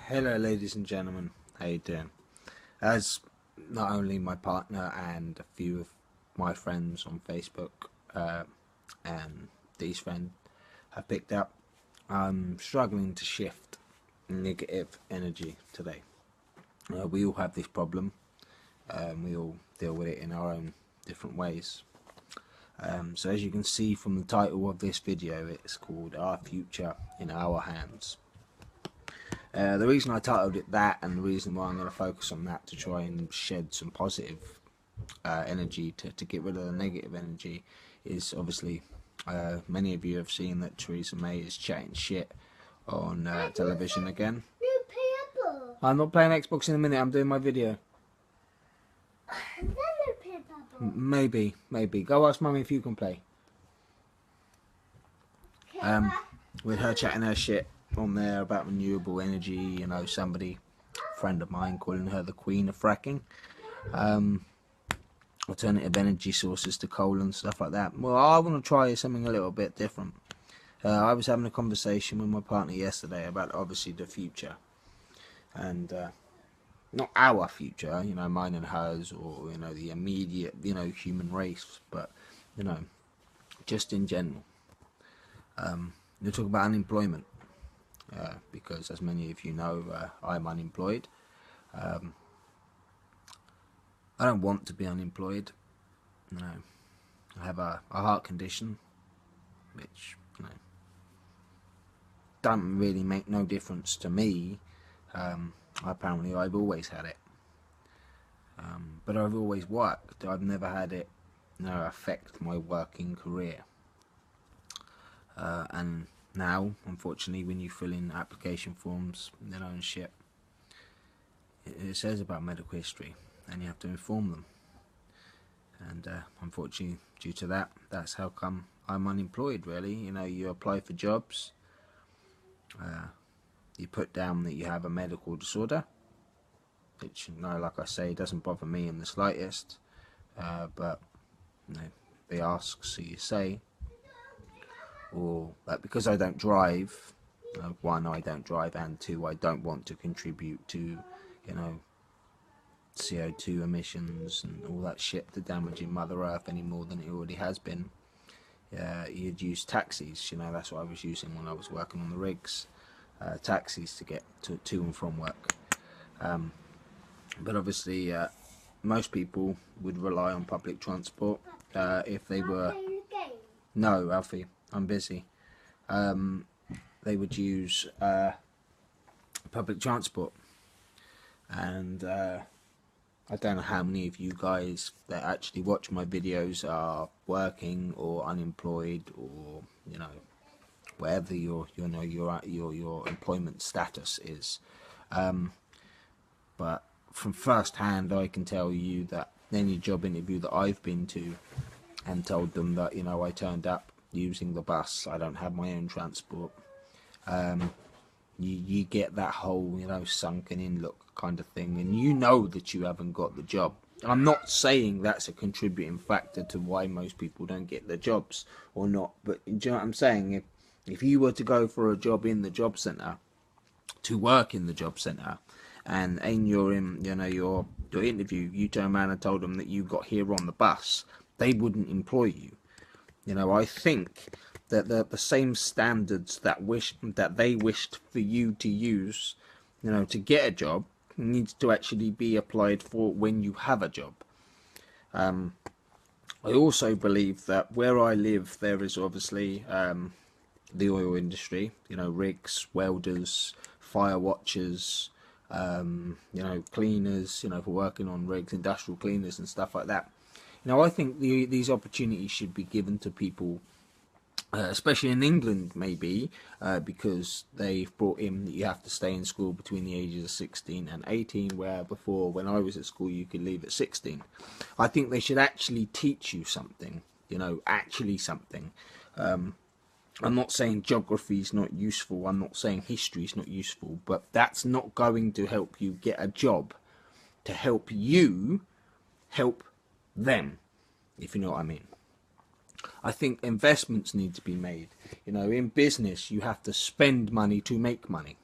Hello ladies and gentlemen, how you doing? As not only my partner and a few of my friends on Facebook and these friends have picked up, I'm struggling to shift negative energy today. We all have this problem, we all deal with it in our own different ways. So as you can see from the title of this video, it's called Our Future in Our Hands. The reason I titled it that, and the reason why I'm going to focus on that to try and shed some positive energy to get rid of the negative energy, is obviously many of you have seen that Theresa May is chatting shit on television again. I'm not playing Xbox in a minute, I'm doing my video. Maybe. Go ask Mummy if you can play. With her chatting her shit on there about renewable energy, you know, somebody, friend of mine, calling her the queen of fracking, alternative energy sources to coal and stuff like that. Well, I want to try something a little bit different. I was having a conversation with my partner yesterday about obviously the future, and not our future, you know, mine and hers, or, you know, the immediate, you know, human race, but, you know, just in general. You're talking about unemployment. Because as many of you know, I'm unemployed. I don't want to be unemployed. You know, I have a heart condition, which, you know, doesn't really make no difference to me. Apparently I've always had it, but I've always worked. I've never had it, you know, affect my working career. And now, unfortunately, when you fill in application forms, you know, and shit, it says about medical history, and you have to inform them. And unfortunately, due to that, that's how come I'm unemployed, really. You know, you apply for jobs, you put down that you have a medical disorder, which, you know, like I say, doesn't bother me in the slightest, but, you know, they ask, so you say. Or because I don't drive, one, I don't drive, and two, I don't want to contribute to, you know, CO2 emissions and all that shit to damaging Mother Earth any more than it already has been. You'd use taxis, you know, that's what I was using when I was working on the rigs, taxis to get to and from work. But obviously, most people would rely on public transport if they were... No, Alfie, I'm busy. They would use public transport, and I don't know how many of you guys that actually watch my videos are working or unemployed, or, you know, wherever your employment status is. But from first hand, I can tell you that any job interview that I've been to and told them that, you know, I turned up using the bus, I don't have my own transport, you get that whole, you know, sunken in look kind of thing, and you know that you haven't got the job. I'm not saying that's a contributing factor to why most people don't get the jobs or not, but do you know what I'm saying? If you were to go for a job in the job centre, to work in the job centre, and in your, you know, your interview, you turn around and told them that you got here on the bus, they wouldn't employ you. You know, I think that the same standards that they wished for you to use, you know, to get a job, needs to actually be applied for when you have a job. I also believe that where I live, there is obviously the oil industry, you know, rigs, welders, fire watchers, you know, cleaners, you know, for working on rigs, industrial cleaners and stuff like that. You know, I think these opportunities should be given to people, especially in England, maybe, because they've brought in that you have to stay in school between the ages of 16 and 18, where before, when I was at school, you could leave at 16. I think they should actually teach you something, you know, actually something. I'm not saying geography is not useful, I'm not saying history is not useful, but that's not going to help you get a job to help you help them, if you know what I mean. I think investments need to be made. You know, in business, you have to spend money to make money.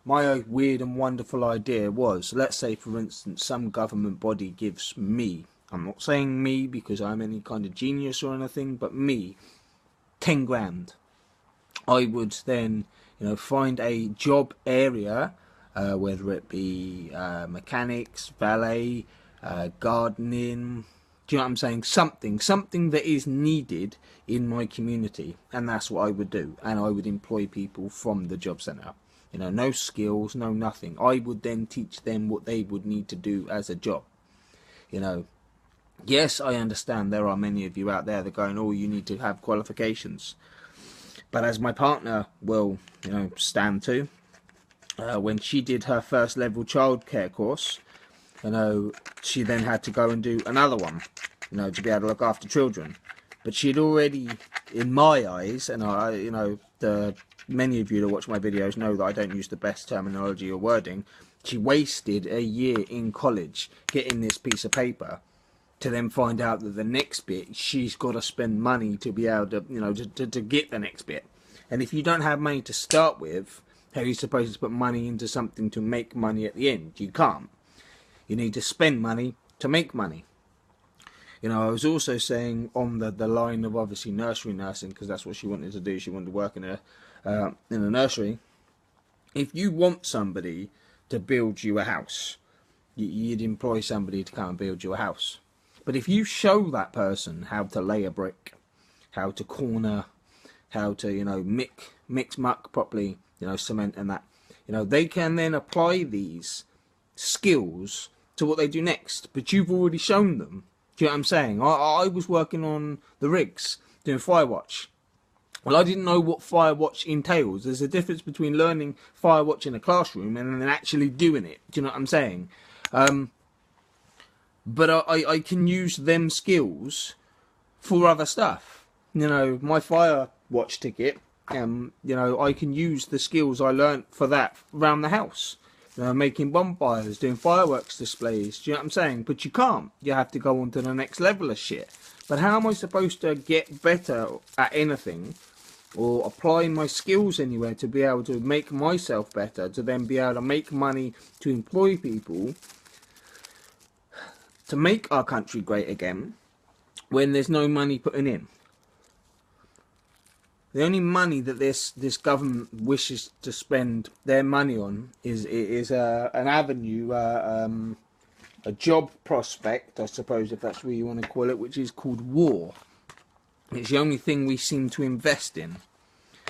my weird and wonderful idea was, let's say for instance some government body gives me, I'm not saying me because I'm any kind of genius or anything, but me 10 grand. I would then, find a job area, whether it be mechanics, valet, gardening. Do you know what I'm saying? Something that is needed in my community, and that's what I would do. And I would employ people from the job centre. No skills, no nothing. I would then teach them what they would need to do as a job. Yes, I understand there are many of you out there that are going, oh, you need to have qualifications. But as my partner will, stand to, when she did her first level childcare course, she then had to go and do another one, to be able to look after children. But she'd already, in my eyes, and many of you that watch my videos know that I don't use the best terminology or wording, she wasted a year in college getting this piece of paper to then find out that the next bit she's got to spend money to be able to, to get the next bit. And if you don't have money to start with, how are you supposed to put money into something to make money at the end? You can't. You need to spend money to make money. I was also saying on the line of obviously nursery nursing, because that's what she wanted to do. She wanted to work in a nursery. If you want somebody to build you a house, you'd employ somebody to come and build you a house. But if you show that person how to lay a brick, how to corner, how to, mix muck properly, cement and that, they can then apply these skills to what they do next. But you've already shown them. Do you know what I'm saying? I was working on the rigs, doing Firewatch. Well, I didn't know what Firewatch entails. There's a difference between learning Firewatch in a classroom and then actually doing it. Do you know what I'm saying? But I can use them skills for other stuff. My Firewatch ticket, I can use the skills I learnt for that around the house. Making bonfires, doing fireworks displays. Do you know what I'm saying? But you can't. You have to go on to the next level of shit. But how am I supposed to get better at anything or apply my skills anywhere to be able to make myself better, to then be able to make money to employ people to make our country great again when there's no money putting in? The only money that this government wishes to spend their money on is an avenue, a job prospect, I suppose, if that's what you want to call it, which is called war. It's the only thing we seem to invest in,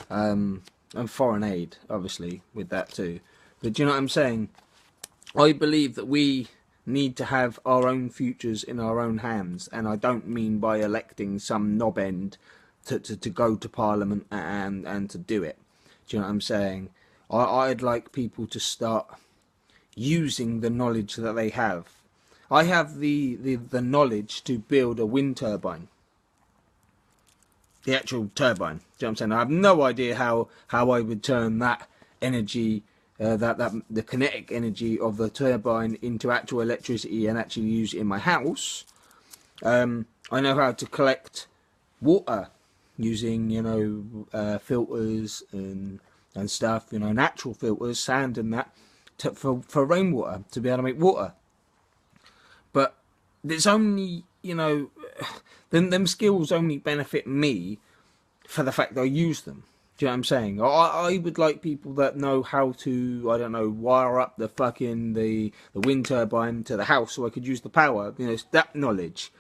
and foreign aid, obviously, with that too. But do you know what I'm saying? I believe that we need to have our own futures in our own hands, and I don't mean by electing some knobend to go to Parliament and to do it. Do you know what I'm saying? I'd like people to start using the knowledge that they have. I have the knowledge to build a wind turbine. The actual turbine. Do you know what I'm saying? I have no idea how I would turn that energy, the kinetic energy of the turbine into actual electricity and actually use it in my house. I know how to collect water using, filters and stuff, natural filters, sand and that, for rainwater, to be able to make water. But there's only, them skills only benefit me for the fact that I use them. Do you know what I'm saying? I would like people that know how to, I don't know, wire up the wind turbine to the house so I could use the power, that knowledge.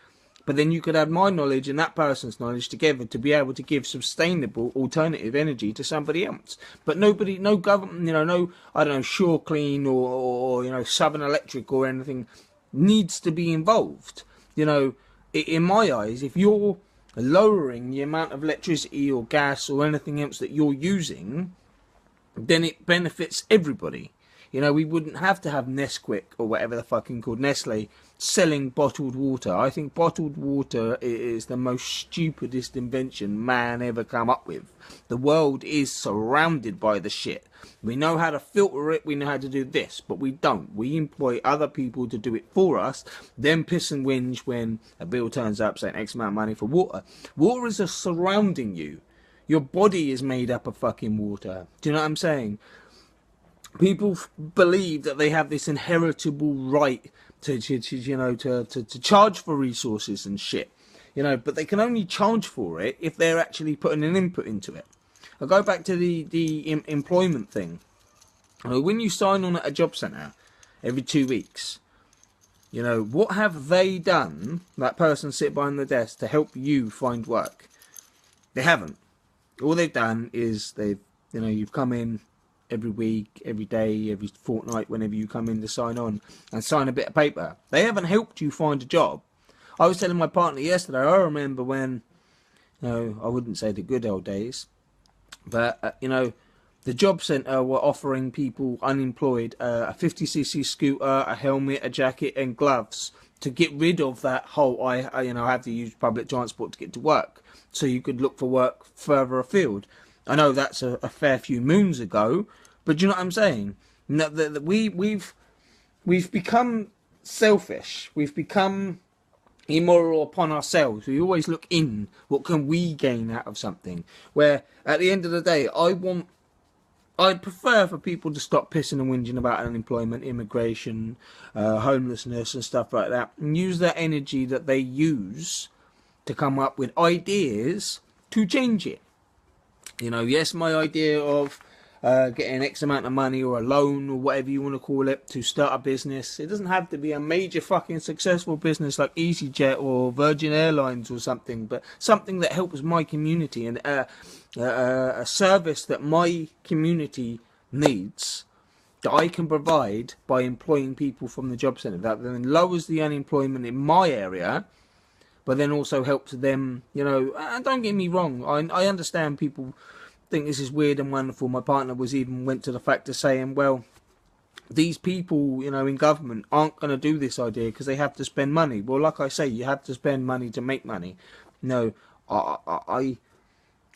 But then you could add my knowledge and that person's knowledge together to be able to give sustainable alternative energy to somebody else. But no government, no, I don't know, Shore Clean or Southern Electric or anything needs to be involved. In my eyes, if you're lowering the amount of electricity or gas or anything else that you're using, then it benefits everybody. We wouldn't have to have Nesquik or whatever the fucking called, Nestle, selling bottled water. I think bottled water is the most stupidest invention man ever come up with. The world is surrounded by the shit. We know how to filter it, we know how to do this, but we don't. We employ other people to do it for us, then piss and whinge when a bill turns up saying X amount of money for water. Water is surrounding you. Your body is made up of fucking water. Do you know what I'm saying? People believe that they have this inheritable right to charge for resources and shit, but they can only charge for it if they're actually putting an input into it. I go back to the employment thing. When you sign on at a job centre every 2 weeks, what have they done, that person sit behind the desk, to help you find work? They haven't. All they've done is you've come in every week, every day, every fortnight, whenever you come in to sign on and sign a bit of paper. They haven't helped you find a job. I was telling my partner yesterday, I remember when, I wouldn't say the good old days, but, the job centre were offering people unemployed a 50cc scooter, a helmet, a jacket and gloves to get rid of that whole, I have to use public transport to get to work, so you could look for work further afield. I know that's a fair few moons ago, but do you know what I'm saying? We've become selfish. We've become immoral upon ourselves. We always look in. What can we gain out of something? Where at the end of the day, I'd prefer for people to stop pissing and whinging about unemployment, immigration, homelessness and stuff like that, and use that energy that they use to come up with ideas to change it. Yes, my idea of getting X amount of money or a loan or whatever you want to call it to start a business. It doesn't have to be a major fucking successful business like EasyJet or Virgin Airlines or something, but something that helps my community and a service that my community needs, that I can provide by employing people from the job centre. That then lowers the unemployment in my area, but then also helps them, and don't get me wrong, I understand people think this is weird and wonderful. My partner went to the fact of saying, well, these people, in government aren't going to do this idea because they have to spend money. Well, like I say, you have to spend money to make money. I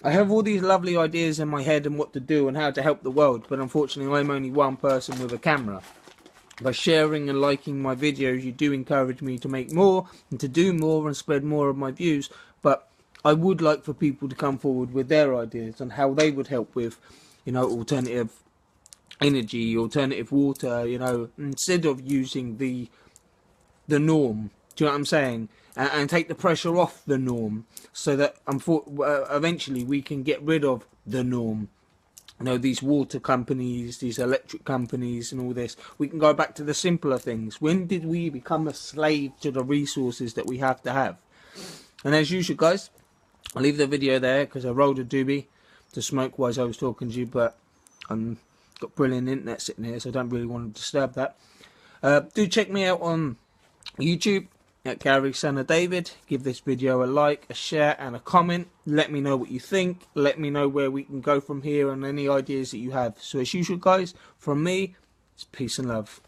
have all these lovely ideas in my head and what to do and how to help the world, but unfortunately I'm only one person with a camera. By sharing and liking my videos, you do encourage me to make more and to do more and spread more of my views, but I would like for people to come forward with their ideas on how they would help with, alternative energy, alternative water, instead of using the norm. Do you know what I'm saying? And take the pressure off the norm, so that eventually we can get rid of the norm. These water companies, these electric companies and all this. We can go back to the simpler things. When did we become a slave to the resources that we have to have? And as usual, guys, I'll leave the video there because I rolled a doobie to smoke whilst I was talking to you, but I've got brilliant internet sitting here, so I don't really want to disturb that. Do check me out on YouTube at Gary Son of David. Give this video a like, a share and a comment. Let me know what you think. Let me know where we can go from here and any ideas that you have. So as usual, guys, from me, it's peace and love.